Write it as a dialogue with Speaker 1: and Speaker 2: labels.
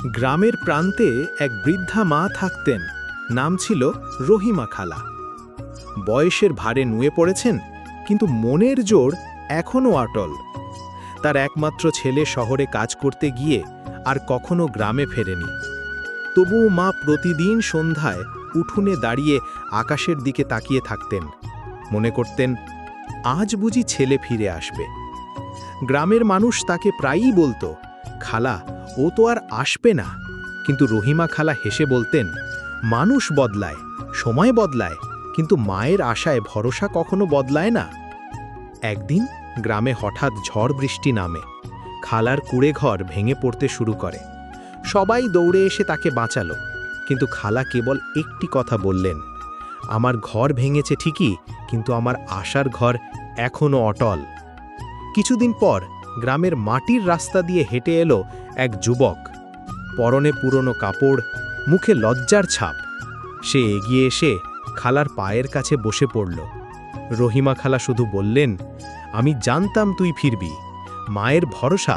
Speaker 1: গ্রামের প্রান্তে এক বৃদ্ধা মা থাকতেন। নাম ছিল রহিমা খালা। বয়সের ভারে নুয়ে পড়েছেন, কিন্তু মনের জোর এখনও অটল। তার একমাত্র ছেলে শহরে কাজ করতে গিয়ে আর কখনো গ্রামে ফেরেনি। তবুও মা প্রতিদিন সন্ধ্যায় উঠোনে দাঁড়িয়ে আকাশের দিকে তাকিয়ে থাকতেন। মনে করতেন, আজ বুঝি ছেলে ফিরে আসবে। গ্রামের মানুষ তাকে প্রায়ই বলতো, খালা, ও তো আর আসবে না। কিন্তু রহিমা খালা হেসে বলতেন, মানুষ বদলায়, সময় বদলায়, কিন্তু মায়ের আশায় ভরসা কখনো বদলায় না। একদিন গ্রামে হঠাৎ ঝড় বৃষ্টি নামে। খালার কুঁড়েঘর ভেঙে পড়তে শুরু করে। সবাই দৌড়ে এসে তাকে বাঁচালো, কিন্তু খালা কেবল একটি কথা বললেন, আমার ঘর ভেঙেছে ঠিকই, কিন্তু আমার আশার ঘর এখনও অটল। কিছুদিন পর গ্রামের মাটির রাস্তা দিয়ে হেঁটে এলো এক যুবক। পরনে পুরনো কাপড়, মুখে লজ্জার ছাপ। সে এগিয়ে এসে খালার পায়ের কাছে বসে পড়ল। রহিমা খালা শুধু বললেন, আমি জানতাম তুই ফিরবি। মায়ের ভরসা